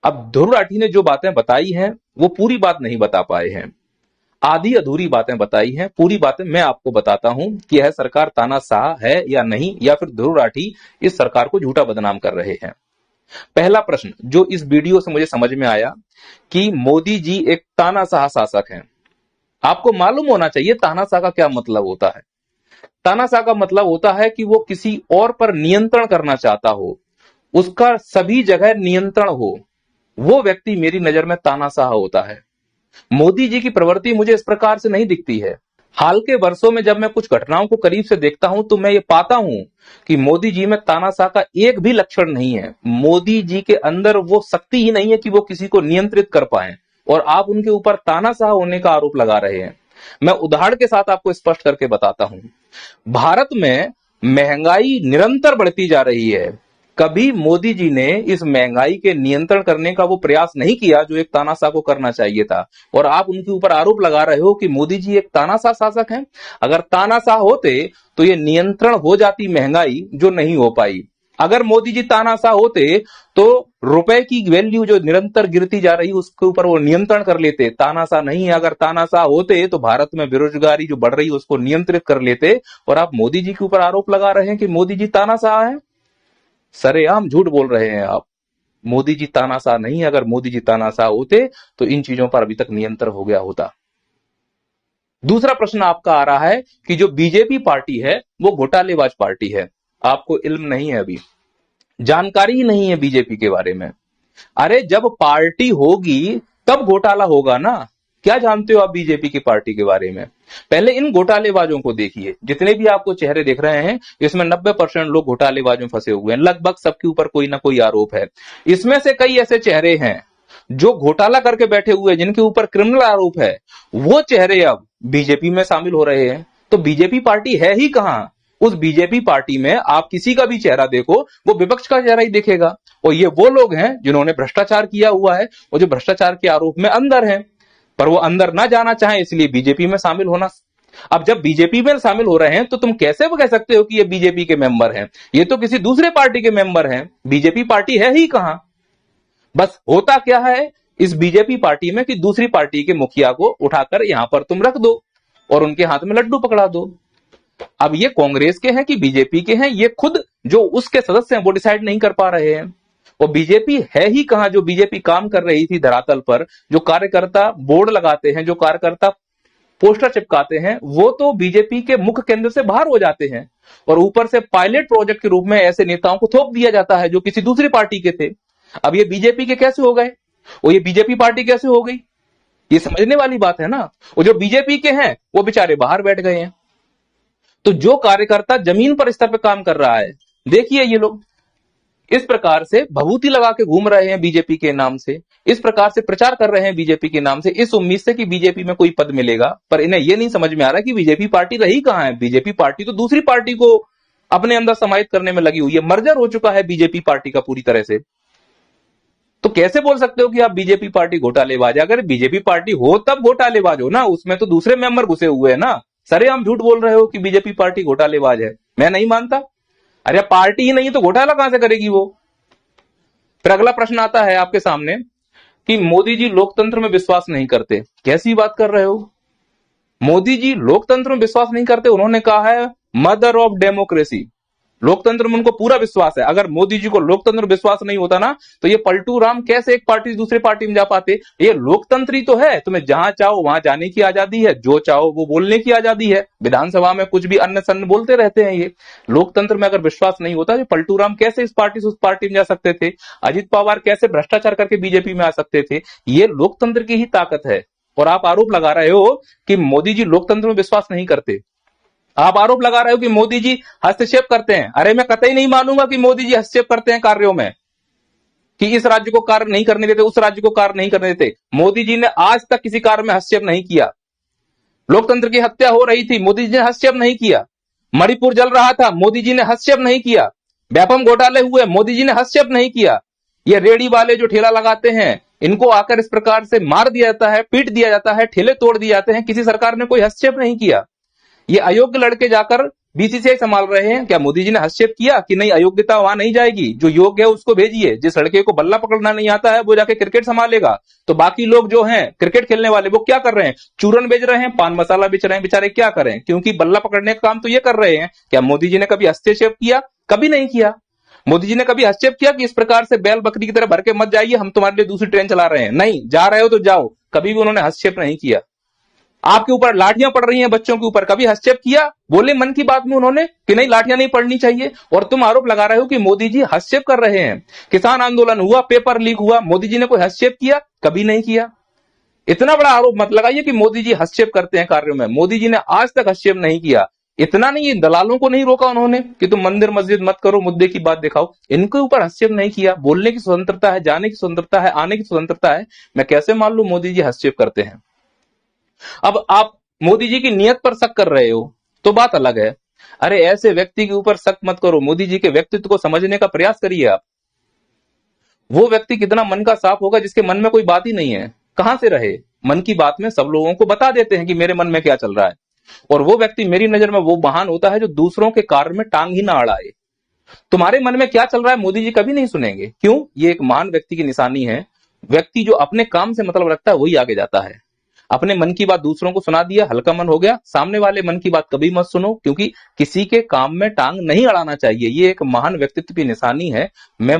अब ध्रुव राठी ने जो बातें बताई हैं वो पूरी बात नहीं बता पाए हैं, आधी अधूरी बातें बताई हैं। पूरी बातें मैं आपको बताता हूं कि यह सरकार तानाशाह है या नहीं, या फिर ध्रुव राठी इस सरकार को झूठा बदनाम कर रहे हैं। पहला प्रश्न जो इस वीडियो से मुझे समझ में आया कि मोदी जी एक तानाशाह शासक हैं। आपको मालूम होना चाहिए तानाशाह का क्या मतलब होता है। तानाशाह का मतलब होता है कि वो किसी और पर नियंत्रण करना चाहता हो, उसका सभी जगह नियंत्रण हो, वो व्यक्ति मेरी नजर में तानाशाह होता है। मोदी जी की प्रवृत्ति मुझे इस प्रकार से नहीं दिखती है। हाल के वर्षों में जब मैं कुछ घटनाओं को करीब से देखता हूं तो मैं ये पाता हूं कि मोदी जी में तानाशाह का एक भी लक्षण नहीं है। मोदी जी के अंदर वो शक्ति ही नहीं है कि वो किसी को नियंत्रित कर पाए, और आप उनके ऊपर तानाशाह होने का आरोप लगा रहे हैं। मैं उदाहरण के साथ आपको स्पष्ट करके बताता हूं। भारत में महंगाई निरंतर बढ़ती जा रही है। कभी मोदी जी ने इस महंगाई के नियंत्रण करने का वो प्रयास नहीं किया जो एक तानाशाह को करना चाहिए था, और आप उनके ऊपर आरोप लगा रहे हो कि मोदी जी एक तानाशाह शासक हैं। अगर तानाशाह होते तो ये नियंत्रण हो जाती महंगाई, जो नहीं हो पाई। अगर मोदी जी तानाशाह होते तो रुपए की वैल्यू जो निरंतर गिरती जा रही उसके ऊपर वो नियंत्रण कर लेते। तानाशाह नहीं है। अगर तानाशाह होते तो भारत में बेरोजगारी जो बढ़ रही है उसको नियंत्रित कर लेते, और आप मोदी जी के ऊपर आरोप लगा रहे हैं कि मोदी जी तानाशाह है। सरेआम झूठ बोल रहे हैं आप। मोदी जी तानाशाह नहीं है। अगर मोदी जी तानाशाह होते तो इन चीजों पर अभी तक नियंत्रण हो गया होता। दूसरा प्रश्न आपका आ रहा है कि जो बीजेपी पार्टी है वो घोटालेबाज पार्टी है। आपको इल्म नहीं है, अभी जानकारी ही नहीं है बीजेपी के बारे में। अरे जब पार्टी होगी तब घोटाला होगा ना। क्या जानते हो आप बीजेपी की पार्टी के बारे में? पहले इन घोटालेबाजों को देखिए। जितने भी आपको चेहरे दिख रहे हैं इसमें 90% लोग घोटालेबाजों में फंसे हुए हैं। लगभग सबके ऊपर कोई ना कोई आरोप है। इसमें से कई ऐसे चेहरे हैं जो घोटाला करके बैठे हुए हैं, जिनके ऊपर क्रिमिनल आरोप है। वो चेहरे अब बीजेपी में शामिल हो रहे हैं। तो बीजेपी पार्टी है ही कहां? उस बीजेपी पार्टी में आप किसी का भी चेहरा देखो वो विपक्ष का चेहरा ही दिखेगा, और ये वो लोग हैं जिन्होंने भ्रष्टाचार किया हुआ है और जो भ्रष्टाचार के आरोप में अंदर हैं, पर वो अंदर ना जाना चाहें इसलिए बीजेपी में शामिल होना। अब जब बीजेपी में शामिल हो रहे हैं तो तुम कैसे वो कह सकते हो कि ये बीजेपी के मेंबर हैं? ये तो किसी दूसरे पार्टी के मेंबर हैं। बीजेपी पार्टी है ही कहां? बस होता क्या है इस बीजेपी पार्टी में कि दूसरी पार्टी के मुखिया को उठाकर यहां पर तुम रख दो और उनके हाथ में लड्डू पकड़ा दो। अब ये कांग्रेस के हैं कि बीजेपी के हैं, ये खुद जो उसके सदस्य हैं वो डिसाइड नहीं कर पा रहे हैं। वो बीजेपी है ही कहां जो बीजेपी काम कर रही थी धरातल पर। जो कार्यकर्ता बोर्ड लगाते हैं, जो कार्यकर्ता पोस्टर चिपकाते हैं, वो तो बीजेपी के मुख्य केंद्र से बाहर हो जाते हैं, और ऊपर से पायलट प्रोजेक्ट के रूप में ऐसे नेताओं को थोप दिया जाता है जो किसी दूसरी पार्टी के थे। अब ये बीजेपी के कैसे हो गए और ये बीजेपी पार्टी कैसे हो गई? ये समझने वाली बात है ना। वो जो बीजेपी के हैं वो बेचारे बाहर बैठ गए हैं। तो जो कार्यकर्ता जमीन पर स्तर पर काम कर रहा है, देखिए ये लोग इस प्रकार से भभूति लगा के घूम रहे हैं बीजेपी के नाम से, इस प्रकार से प्रचार कर रहे हैं बीजेपी के नाम से, इस उम्मीद से कि बीजेपी में कोई पद मिलेगा। पर इन्हें यह नहीं समझ में आ रहा कि बीजेपी पार्टी रही कहां है। बीजेपी पार्टी तो दूसरी पार्टी को अपने अंदर समाहित करने में लगी हुई है। मर्जर हो चुका है बीजेपी पार्टी का पूरी तरह से। तो कैसे बोल सकते हो कि आप बीजेपी पार्टी घोटालेबाज है? अगर बीजेपी पार्टी हो तब घोटालेबाज हो ना, उसमें तो दूसरे मेंबर घुसे हुए हैं ना। सरे हम झूठ बोल रहे हो कि बीजेपी पार्टी घोटालेबाज है, मैं नहीं मानता। अरे पार्टी ही नहीं तो घोटाला कहां से करेगी वो? फिर अगला प्रश्न आता है आपके सामने कि मोदी जी लोकतंत्र में विश्वास नहीं करते। कैसी बात कर रहे हो? मोदी जी लोकतंत्र में विश्वास नहीं करते? उन्होंने कहा है मदर ऑफ डेमोक्रेसी। लोकतंत्र में उनको पूरा विश्वास है। अगर मोदी जी को लोकतंत्र में विश्वास नहीं होता ना तो ये पलटू राम कैसे एक पार्टी से दूसरे पार्टी में जा पाते? ये लोकतंत्र ही तो है। तुम्हें जहां चाहो वहां जाने की आजादी है, जो चाहो वो बोलने की आजादी है। विधानसभा में कुछ भी अन्य सन्न बोलते रहते हैं। ये लोकतंत्र में अगर विश्वास नहीं होता तो पलटू राम कैसे इस पार्टी से उस पार्टी में जा सकते थे? अजित पवार कैसे भ्रष्टाचार करके बीजेपी में आ सकते थे? ये लोकतंत्र की ही ताकत है। और आप आरोप लगा रहे हो कि मोदी जी लोकतंत्र में विश्वास नहीं करते। आप आरोप लगा रहे हो कि मोदी जी हस्तक्षेप करते हैं। अरे मैं कतई नहीं मानूंगा कि मोदी जी हस्तक्षेप करते हैं कार्यों में, कि इस राज्य को कार्य नहीं करने देते, उस राज्य को कार्य नहीं करने देते। मोदी जी ने आज तक किसी कार्य में हस्तक्षेप नहीं किया। लोकतंत्र की हत्या हो रही थी, मोदी जी ने हस्तक्षेप नहीं किया। मणिपुर जल रहा था, मोदी जी ने हस्तक्षेप नहीं किया। व्यापम घोटाले हुए, मोदी जी ने हस्तक्षेप नहीं किया। ये रेडी वाले जो ठेला लगाते हैं इनको आकर इस प्रकार से मार दिया जाता है, पीट दिया जाता है, ठेले तोड़ दिए जाते हैं, किसी सरकार ने कोई हस्तक्षेप नहीं किया। ये अयोग्य लड़के जाकर बीसीसीआई संभाल रहे हैं, क्या मोदी जी ने हस्तक्षेप किया कि नहीं अयोग्यता वहां नहीं जाएगी, जो योग्य है उसको भेजिए, जिस लड़के को बल्ला पकड़ना नहीं आता है वो जाके क्रिकेट संभालेगा। तो बाकी लोग जो हैं क्रिकेट खेलने वाले वो क्या कर रहे हैं, चूरन बेच रहे हैं, पान मसाला बेच रहे हैं, बेचारे क्या करें, क्योंकि बल्ला पकड़ने का काम तो ये कर रहे हैं। क्या मोदी जी ने कभी हस्तक्षेप किया, कभी नहीं किया। मोदी जी ने कभी हस्तक्षेप किया कि इस प्रकार से बैल बकरी की तरह भर के मत जाइए, हम तुम्हारे लिए दूसरी ट्रेन चला रहे हैं, नहीं, जा रहे हो तो जाओ, कभी भी उन्होंने हस्तक्षेप नहीं किया। आपके ऊपर लाठियां पड़ रही हैं बच्चों के ऊपर, कभी हस्तक्षेप किया, बोले मन की बात में उन्होंने कि नहीं लाठियां नहीं पड़नी चाहिए, और तुम आरोप लगा रहे हो कि मोदी जी हस्तक्षेप कर रहे हैं। किसान आंदोलन हुआ, पेपर लीक हुआ, मोदी जी ने कोई हस्तक्षेप किया, कभी नहीं किया। इतना बड़ा आरोप मत लगाइए कि मोदी जी हस्तक्षेप करते हैं कार्यों में, मोदी जी ने आज तक हस्तक्षेप नहीं किया। इतना नहीं, दलालों को नहीं रोका उन्होंने कि तुम मंदिर मस्जिद मत करो, मुद्दे की बात दिखाओ, इनके ऊपर हस्तक्षेप नहीं किया। बोलने की स्वतंत्रता है, जाने की स्वतंत्रता है, आने की स्वतंत्रता है, मैं कैसे मान लू मोदी जी हस्तक्षेप करते हैं। अब आप मोदी जी की नियत पर शक कर रहे हो तो बात अलग है। अरे ऐसे व्यक्ति के ऊपर शक मत करो, मोदी जी के व्यक्तित्व को समझने का प्रयास करिए आप। वो व्यक्ति कितना मन का साफ होगा जिसके मन में कोई बात ही नहीं है, कहां से रहे, मन की बात में सब लोगों को बता देते हैं कि मेरे मन में क्या चल रहा है। और वो व्यक्ति मेरी नजर में वो महान होता है जो दूसरों के कार्य में टांग ही ना अड़ाए। तुम्हारे मन में क्या चल रहा है मोदी जी कभी नहीं सुनेंगे, क्यों, ये एक महान व्यक्ति की निशानी है। व्यक्ति जो अपने काम से मतलब रखता है वही आगे जाता है। अपने मन की बात दूसरों को सुना दिया, हल्का मन हो गया, सामने वाले मन की बात कभी मत सुनो, क्योंकि किसी के काम में टांग नहीं अड़ाना चाहिए, ये एक महान व्यक्तित्व की निशानी है। मैं